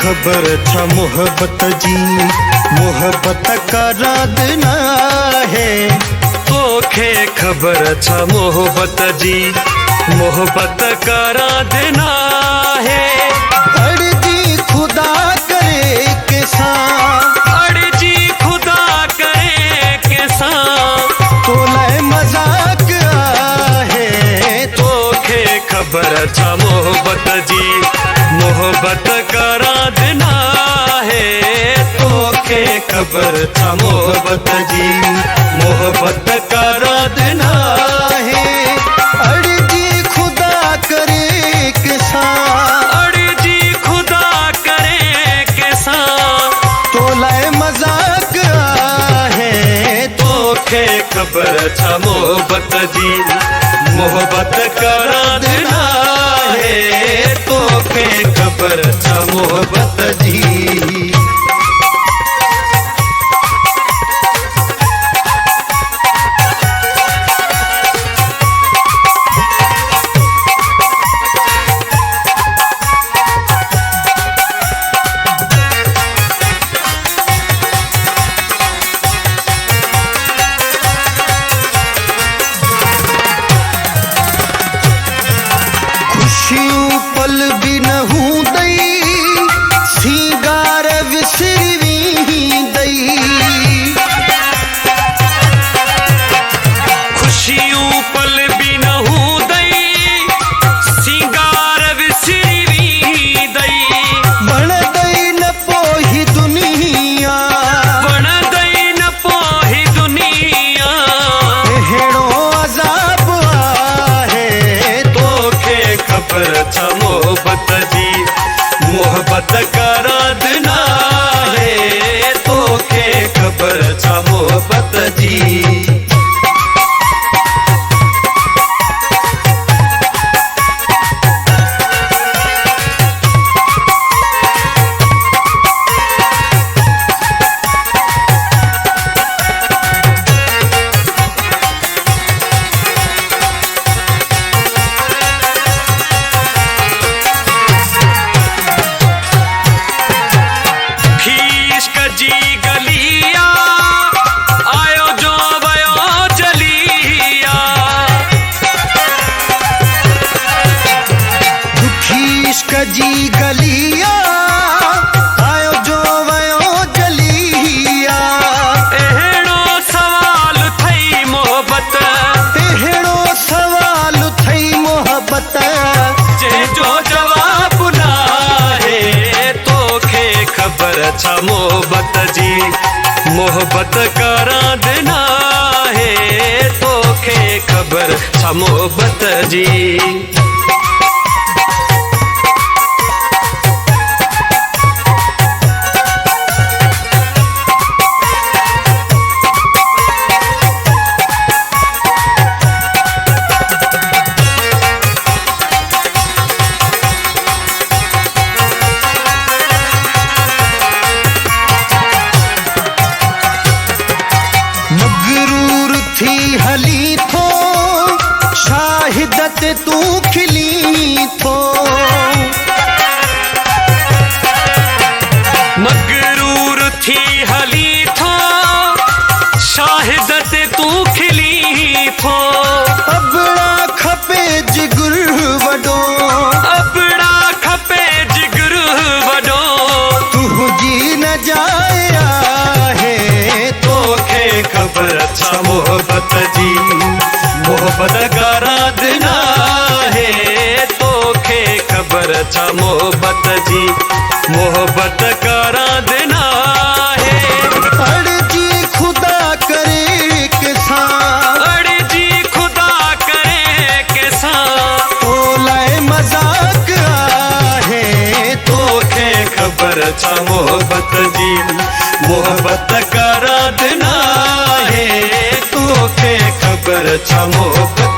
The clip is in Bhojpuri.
खबर था मोहब्बत जी, मोहब्बत का राधना है। तोखे खबर था मोहब्बत जी, मोहब्बत का राधना है। अर्जी खुदा करे के साथ, अर्जी खुदा करे के साथ, तोले मजाक है। तोखे खबर था मोहब्बत जी, मोहब्बत का राधना है। तोखे खबर था मोहब्बत जी, मोहब्बत का राधना है। अर्जी खुदा करे के साथ, अर्जी खुदा करे के साथ, तोले मजाक है। तोखे खबर था मोहब्बत जी, मोहब्बत का राधना है। तोखे खबर था मोहब्बत जी। खुशियों पल भी न हूँ दई, सिंगार विसरवी दई। खुशियों पल भी न हूँ दई, सिंगार विसरवी दई। बण दई न पोही दुनिया, बण दई न पोही दुनिया। हेड़ो अजाब आहे। तोखे खबर था मोहब्बत जी, मोहब्बत का राधना है। तोखे खबर था मोहब्बत जी। इश्क जी गलिया आयो जो वयो जलिया। दुखी इश्क जी गलिया आयो जो वयो जलिया। एहड़ो सवाल थई मोहब्बत, हेड़ो सवाल थई मोहब्बत, जो जवाब ना है। तोखे खबर था मोहब्बत जी, मोहब्बत का राधना है। तोखे खबर था मोहब्बत जी। मगरूर थी हली थो, शाहिदत तू खिली थो। मगरूर थी हली थो, शाहिदत तू खिली थो। अबड़ा खपे जिगर वडो, अबड़ा खपे जिगर वडो। तुझी न जाया है। तोखे खबर था मोहब्बत जी, मोहब्बत का राधना है। तोखे खबर था मोहब्बत जी, मोहब्बत का राधना है। अर्जी खुदा करे के साथ, अर्जी खुदा करे के साथ, तोलाए मजाक है। तोखे खबर था मोहब्बत जी, मोहब्बत का राधना है। तोखे खबर था मोहब्बत